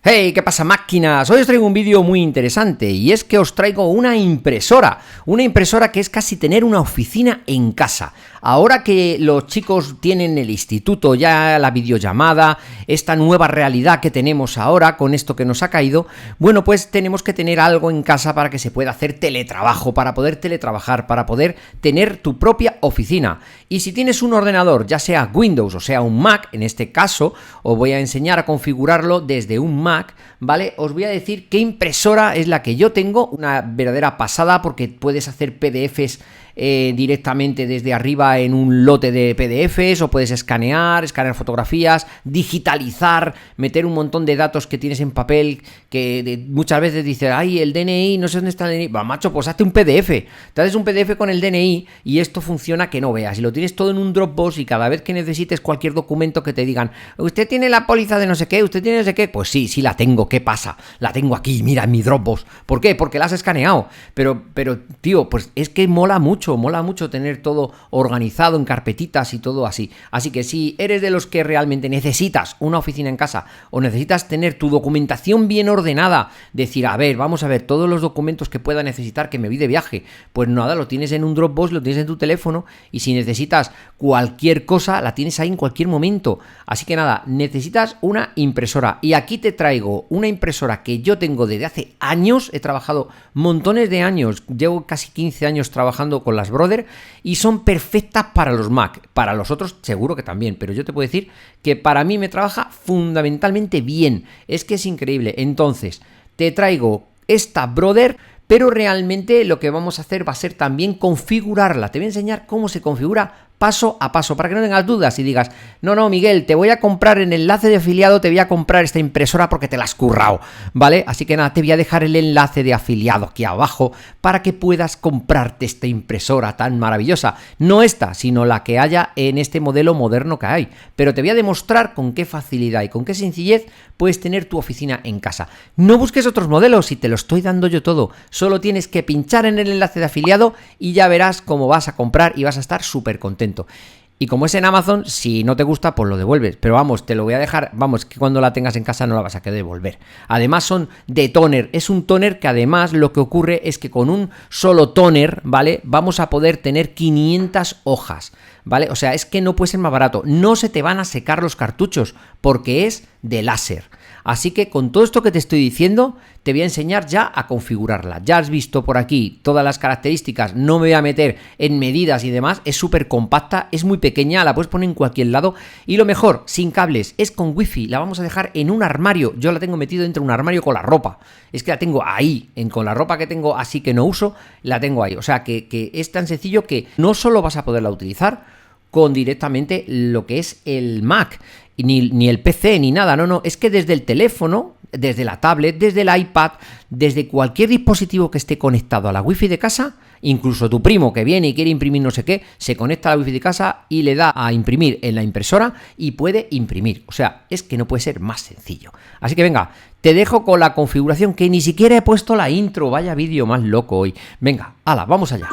Hey, ¿qué pasa, máquinas? Hoy os traigo un vídeo muy interesante y es que os traigo una impresora que es casi tener una oficina en casa. Ahora que los chicos tienen el instituto ya, la videollamada, esta nueva realidad que tenemos ahora con esto que nos ha caído, bueno, pues tenemos que tener algo en casa para que se pueda hacer teletrabajo, para poder teletrabajar, para poder tener tu propia oficina. Y si tienes un ordenador, ya sea Windows o sea un Mac, en este caso os voy a enseñar a configurarlo desde un Mac, ¿vale? Os voy a decir qué impresora es la que yo tengo, una verdadera pasada porque puedes hacer PDFs directamente desde arriba en un lote de PDFs, o puedes escanear fotografías, digitalizar, meter un montón de datos que tienes en papel que muchas veces dices, ay, el DNI, no sé dónde está el DNI, va, macho, pues hazte un PDF, te haces un PDF con el DNI y esto funciona que no veas, y lo tienes todo en un Dropbox y cada vez que necesites cualquier documento que te digan, usted tiene la póliza de no sé qué, usted tiene no sé qué, pues sí la tengo, ¿qué pasa? La tengo aquí, mira, en mi Dropbox. ¿Por qué? Porque la has escaneado, pero tío, pues es que mola mucho tener todo organizado en carpetitas y todo así. Así que si eres de los que realmente necesitas una oficina en casa o necesitas tener tu documentación bien ordenada, decir, a ver, vamos a ver todos los documentos que pueda necesitar que me voy de viaje, pues nada, lo tienes en un Dropbox, lo tienes en tu teléfono y si necesitas cualquier cosa, la tienes ahí en cualquier momento. Así que nada, necesitas una impresora y aquí te traigo una impresora que yo tengo desde hace años, he trabajado montones de años, llevo casi 15 años trabajando con las Brother y son perfectas para los Mac, para los otros seguro que también, pero yo te puedo decir que para mí me trabaja fundamentalmente bien, es que es increíble. Entonces, te traigo esta Brother, pero realmente lo que vamos a hacer va a ser también configurarla. Te voy a enseñar cómo se configura paso a paso, para que no tengas dudas y digas, no, Miguel, te voy a comprar en el enlace de afiliado, te voy a comprar esta impresora porque te la has currado, ¿vale? Así que nada, te voy a dejar el enlace de afiliado aquí abajo para que puedas comprarte esta impresora tan maravillosa. No esta, sino la que haya en este modelo moderno que hay. Pero te voy a demostrar con qué facilidad y con qué sencillez puedes tener tu oficina en casa. No busques otros modelos y te lo estoy dando yo todo. Solo tienes que pinchar en el enlace de afiliado y ya verás cómo vas a comprar y vas a estar súper contento. Y como es en Amazon, si no te gusta, pues lo devuelves. Pero vamos, te lo voy a dejar, vamos, que cuando la tengas en casa no la vas a querer devolver. Además son de tóner, es un tóner que además lo que ocurre es que con un solo tóner, ¿vale? Vamos a poder tener 500 hojas, ¿vale? O sea, es que no puede ser más barato. No se te van a secar los cartuchos porque es de láser. Así que con todo esto que te estoy diciendo, te voy a enseñar ya a configurarla. Ya has visto por aquí todas las características, no me voy a meter en medidas y demás, es súper compacta, es muy pequeña, la puedes poner en cualquier lado y lo mejor, sin cables, es con wifi, la vamos a dejar en un armario, yo la tengo metido dentro de un armario con la ropa, es que la tengo ahí, con la ropa que tengo así que no uso, la tengo ahí, o sea que es tan sencillo que no solo vas a poderla utilizar con directamente lo que es el Mac, ni el PC, ni nada, no, es que desde el teléfono, desde la tablet, desde el iPad, desde cualquier dispositivo que esté conectado a la wifi de casa, incluso tu primo que viene y quiere imprimir no sé qué, se conecta a la wifi de casa y le da a imprimir en la impresora y puede imprimir, o sea, es que no puede ser más sencillo. Así que venga, te dejo con la configuración que ni siquiera he puesto la intro, vaya vídeo más loco hoy. Venga, hala, vamos allá.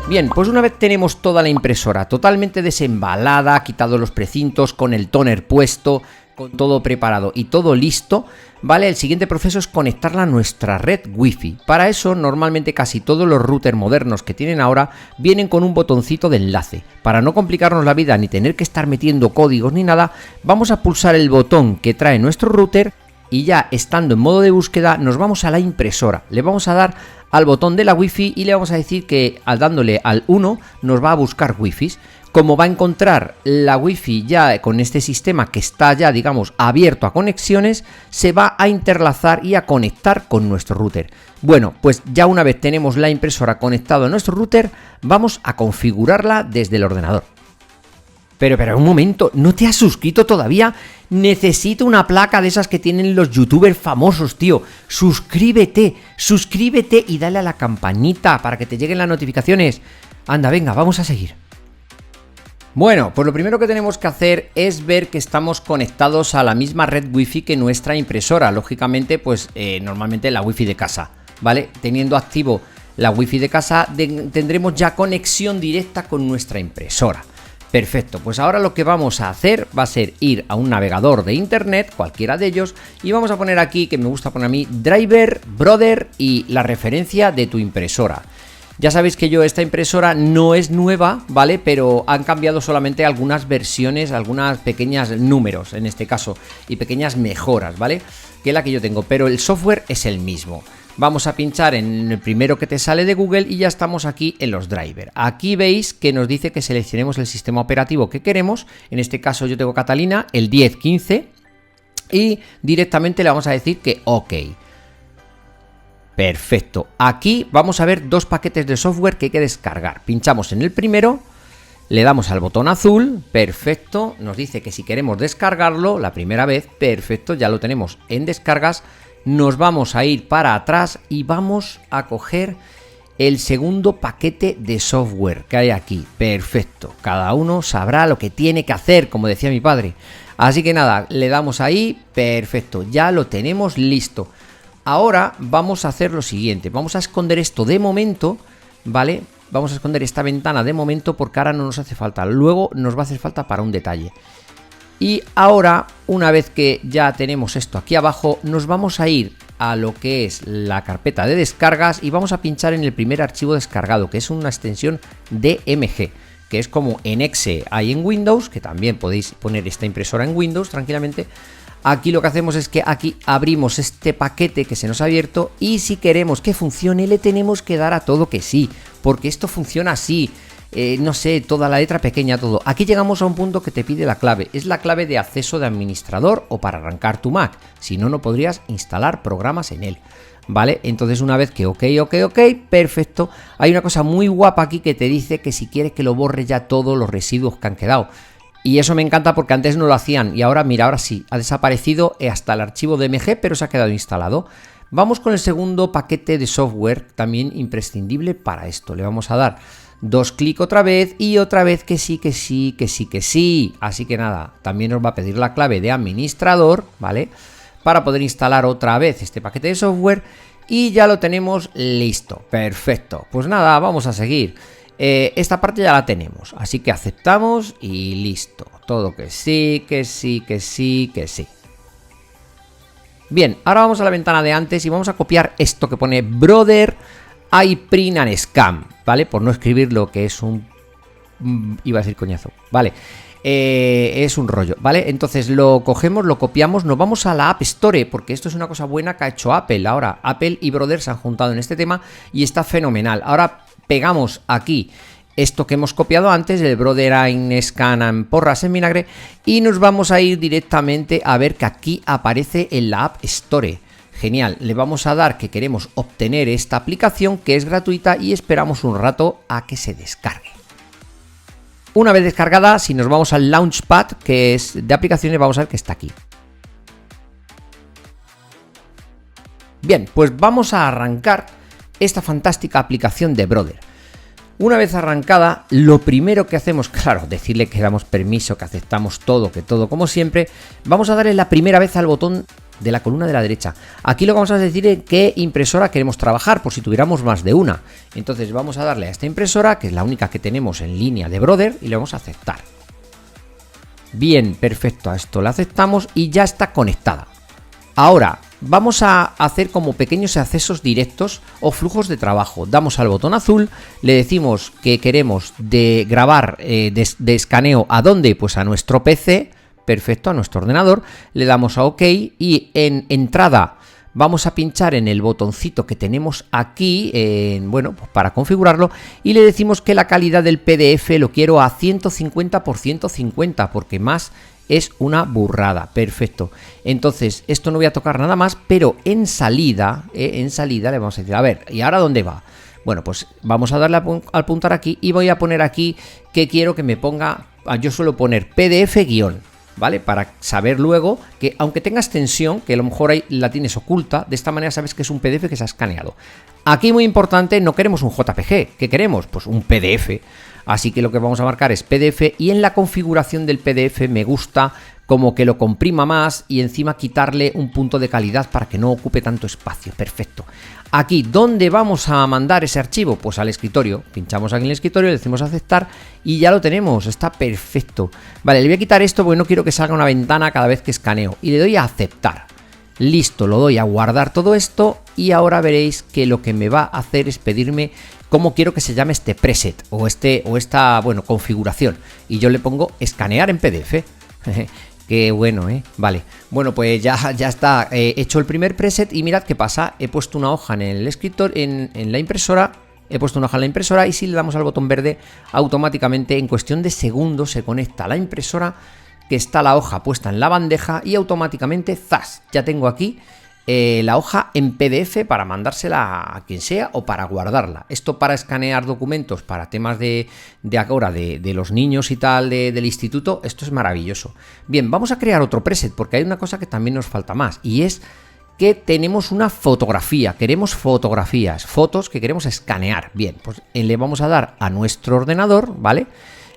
Bien, pues una vez tenemos toda la impresora totalmente desembalada, quitado los precintos, con el tóner puesto, con todo preparado y todo listo, ¿vale? El siguiente proceso es conectarla a nuestra red Wi-Fi. Para eso, normalmente casi todos los routers modernos que tienen ahora vienen con un botoncito de enlace. Para no complicarnos la vida ni tener que estar metiendo códigos ni nada, vamos a pulsar el botón que trae nuestro router y ya estando en modo de búsqueda nos vamos a la impresora. Le vamos a dar al botón de la Wi-Fi y le vamos a decir que al dándole al 1 nos va a buscar Wi-Fi. Como va a encontrar la Wi-Fi ya con este sistema que está ya, digamos, abierto a conexiones, se va a interlazar y a conectar con nuestro router. Bueno, pues ya una vez tenemos la impresora conectada a nuestro router, vamos a configurarla desde el ordenador. Pero un momento, ¿no te has suscrito todavía? Necesito una placa de esas que tienen los youtubers famosos, tío. Suscríbete y dale a la campanita para que te lleguen las notificaciones. Anda, venga, vamos a seguir. Bueno, pues lo primero que tenemos que hacer es ver que estamos conectados a la misma red Wi-Fi que nuestra impresora. Lógicamente, pues normalmente la Wi-Fi de casa, ¿vale? Teniendo activo la wifi de casa, tendremos ya conexión directa con nuestra impresora. Perfecto, pues ahora lo que vamos a hacer va a ser ir a un navegador de internet, cualquiera de ellos, y vamos a poner aquí, que me gusta poner a mí, driver, brother y la referencia de tu impresora. Ya sabéis que esta impresora no es nueva, ¿vale? Pero han cambiado solamente algunas versiones, algunas pequeñas números en este caso, y pequeñas mejoras, ¿vale? Que es la que yo tengo, pero el software es el mismo. Vamos a pinchar en el primero que te sale de Google y ya estamos aquí en los drivers. Aquí veis que nos dice que seleccionemos el sistema operativo que queremos. En este caso yo tengo Catalina, el 10.15, y directamente le vamos a decir que OK. Perfecto. Aquí vamos a ver dos paquetes de software que hay que descargar. Pinchamos en el primero, le damos al botón azul, perfecto. Nos dice que si queremos descargarlo la primera vez, perfecto, ya lo tenemos en descargas. Nos vamos a ir para atrás y vamos a coger el segundo paquete de software que hay aquí. Perfecto, cada uno sabrá lo que tiene que hacer, como decía mi padre. Así que nada, le damos ahí, perfecto, ya lo tenemos listo. Ahora vamos a hacer lo siguiente, vamos a esconder esto de momento, ¿vale? Vamos a esconder esta ventana de momento porque ahora no nos hace falta, luego nos va a hacer falta para un detalle. Y ahora, una vez que ya tenemos esto aquí abajo, nos vamos a ir a lo que es la carpeta de descargas y vamos a pinchar en el primer archivo descargado, que es una extensión DMG, que es como en Exe hay en Windows, que también podéis poner esta impresora en Windows tranquilamente. Aquí lo que hacemos es que aquí abrimos este paquete que se nos ha abierto y si queremos que funcione le tenemos que dar a todo que sí, porque esto funciona así. No sé, toda la letra pequeña, todo. Aquí llegamos a un punto que te pide la clave. Es la clave de acceso de administrador o para arrancar tu Mac. Si no, no podrías instalar programas en él. ¿Vale? Entonces una vez que OK, perfecto. Hay una cosa muy guapa aquí que te dice que si quieres que lo borre ya todos los residuos que han quedado. Y eso me encanta porque antes no lo hacían. Y ahora, mira, ahora sí, ha desaparecido hasta el archivo DMG, pero se ha quedado instalado. Vamos con el segundo paquete de software, también imprescindible para esto. Le vamos a dar dos clics otra vez y otra vez que sí. Así que nada, también nos va a pedir la clave de administrador, ¿vale? Para poder instalar otra vez este paquete de software y ya lo tenemos listo. Perfecto. Pues nada, vamos a seguir. Esta parte ya la tenemos, así que aceptamos y listo. Todo que sí. Bien, ahora vamos a la ventana de antes y vamos a copiar esto que pone Brother iPrint and Scan, ¿vale? Por no escribir lo que es un... iba a decir coñazo, ¿vale? Es un rollo, ¿vale? Entonces lo cogemos, lo copiamos, nos vamos a la App Store, porque esto es una cosa buena que ha hecho Apple. Ahora Apple y Brother se han juntado en este tema y está fenomenal. Ahora pegamos aquí esto que hemos copiado antes, el Brother in Scan and Porras en vinagre, y nos vamos a ir directamente a ver que aquí aparece en la App Store. Genial, le vamos a dar que queremos obtener esta aplicación que es gratuita y esperamos un rato a que se descargue. Una vez descargada, si nos vamos al Launchpad, que es de aplicaciones, vamos a ver que está aquí. Bien, pues vamos a arrancar esta fantástica aplicación de Brother. Una vez arrancada, lo primero que hacemos, claro, decirle que damos permiso, que aceptamos todo, que todo como siempre. Vamos a darle la primera vez al botón de la columna de la derecha. Aquí lo vamos a decir en qué impresora queremos trabajar, por si tuviéramos más de una. Entonces vamos a darle a esta impresora, que es la única que tenemos en línea de Brother, y le vamos a aceptar. Bien, perfecto, a esto le aceptamos y ya está conectada. Ahora vamos a hacer como pequeños accesos directos o flujos de trabajo. Damos al botón azul, le decimos que queremos de grabar de escaneo a dónde, pues a nuestro PC, perfecto, a nuestro ordenador, le damos a OK y en entrada vamos a pinchar en el botoncito que tenemos aquí, bueno, pues para configurarlo, y le decimos que la calidad del PDF lo quiero a 150 por 150 porque más es una burrada. Perfecto. Entonces, esto no voy a tocar nada más, pero en salida le vamos a decir, a ver, ¿y ahora dónde va? Bueno, pues vamos a darle al apuntar aquí y voy a poner aquí que quiero que me ponga, yo suelo poner PDF guión, ¿vale? Para saber luego que, aunque tenga extensión, que a lo mejor ahí la tienes oculta, de esta manera sabes que es un PDF que se ha escaneado. Aquí muy importante, no queremos un JPG, ¿qué queremos? Pues un PDF. Así que lo que vamos a marcar es PDF y en la configuración del PDF me gusta como que lo comprima más y encima quitarle un punto de calidad para que no ocupe tanto espacio. Perfecto. Aquí, ¿dónde vamos a mandar ese archivo? Pues al escritorio. Pinchamos aquí en el escritorio, le decimos aceptar y ya lo tenemos. Está perfecto. Vale, le voy a quitar esto porque no quiero que salga una ventana cada vez que escaneo. Y le doy a aceptar. Listo, lo doy a guardar todo esto y ahora veréis que lo que me va a hacer es pedirme cómo quiero que se llame este preset o esta, bueno, configuración. Y yo le pongo escanear en PDF. Qué bueno, ¿eh? Vale, bueno, pues ya está hecho el primer preset y mirad qué pasa. He puesto una hoja en el escritorio, en la impresora. He puesto una hoja en la impresora y si le damos al botón verde, automáticamente en cuestión de segundos se conecta a la impresora, que está la hoja puesta en la bandeja y automáticamente, ¡zas! Ya tengo aquí la hoja en PDF para mandársela a quien sea o para guardarla. Esto para escanear documentos, para temas de ahora, de los niños y tal, del instituto, esto es maravilloso. Bien, vamos a crear otro preset porque hay una cosa que también nos falta más y es que tenemos una fotografía, queremos fotografías, fotos que queremos escanear. Bien, pues le vamos a dar a nuestro ordenador, ¿vale?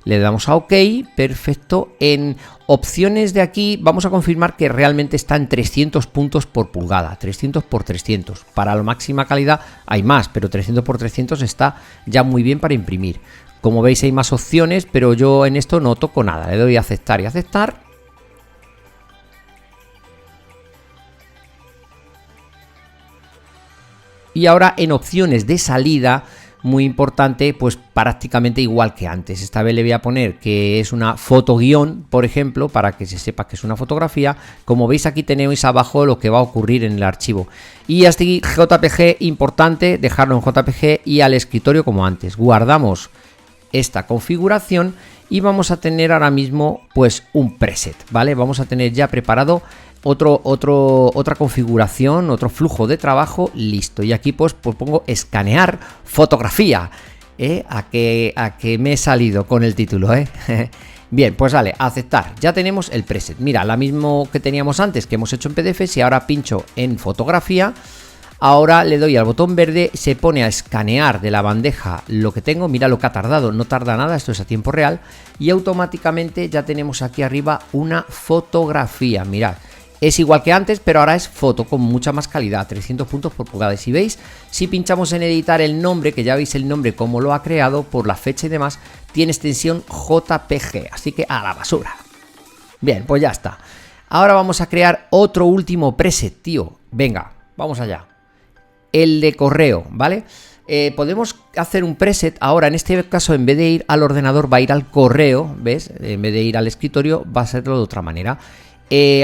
Le damos a OK, perfecto. En opciones de aquí vamos a confirmar que realmente está en 300 puntos por pulgada, 300 por 300. Para la máxima calidad hay más, pero 300 por 300 está ya muy bien para imprimir. Como veis hay más opciones, pero yo en esto no toco nada. Le doy a aceptar y aceptar. Y ahora en opciones de salida, muy importante, pues prácticamente igual que antes. Esta vez le voy a poner que es una foto guión, por ejemplo, para que se sepa que es una fotografía. Como veis aquí tenéis abajo lo que va a ocurrir en el archivo. Y hasta aquí JPG, importante dejarlo en JPG y al escritorio como antes. Guardamos esta configuración y vamos a tener ahora mismo pues un preset, ¿vale? Vamos a tener ya preparado otra configuración, otro flujo de trabajo, listo. Y aquí pues pongo escanear fotografía, a que me he salido con el título, Bien, pues vale, aceptar. Ya tenemos el preset. Mira, la mismo que teníamos antes, que hemos hecho en PDF, si ahora pincho en fotografía, ahora le doy al botón verde, se pone a escanear de la bandeja lo que tengo. Mira lo que ha tardado, no tarda nada, esto es a tiempo real. Y automáticamente ya tenemos aquí arriba una fotografía, mirad. Es igual que antes, pero ahora es foto con mucha más calidad, 300 puntos por pulgada. Y si veis, si pinchamos en editar el nombre, que ya veis el nombre como lo ha creado, por la fecha y demás, tiene extensión JPG, así que a la basura. Bien, pues ya está. Ahora vamos a crear otro último preset, tío. Venga, vamos allá. El de correo, ¿vale? Podemos hacer un preset ahora, en este caso en vez de ir al ordenador va a ir al correo, ¿ves? En vez de ir al escritorio va a serlo de otra manera.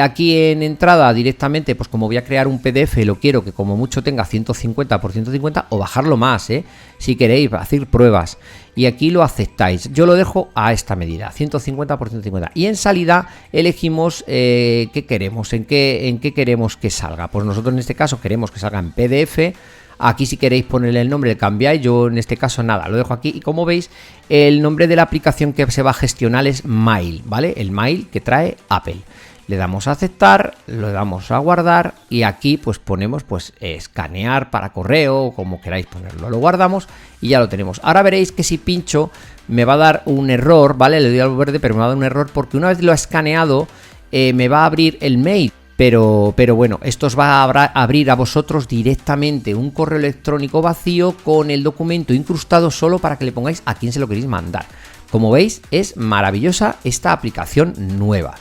Aquí en entrada directamente, pues como voy a crear un PDF, lo quiero que como mucho tenga 150 por 150 o bajarlo más, si queréis hacer pruebas. Y aquí lo aceptáis. Yo lo dejo a esta medida, 150 por 150. Y en salida elegimos qué queremos, en qué queremos que salga. Pues nosotros en este caso queremos que salga en PDF. Aquí si queréis ponerle el nombre, le cambiáis. Yo en este caso nada, lo dejo aquí. Y como veis, el nombre de la aplicación que se va a gestionar es Mail, ¿vale? El Mail que trae Apple. Le damos a aceptar, lo damos a guardar y aquí pues ponemos pues escanear para correo, como queráis ponerlo. Lo guardamos y ya lo tenemos. Ahora veréis que si pincho me va a dar un error, ¿vale? Le doy al verde, pero me va a dar un error porque una vez lo he escaneado me va a abrir el mail. Pero bueno, esto os va a abrir a vosotros directamente un correo electrónico vacío con el documento incrustado solo para que le pongáis a quién se lo queréis mandar. Como veis, es maravillosa esta aplicación nueva.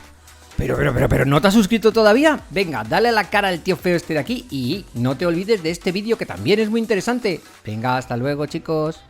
Pero, ¿no te has suscrito todavía? Venga, dale a la cara al tío feo este de aquí y no te olvides de este vídeo que también es muy interesante. Venga, hasta luego, chicos.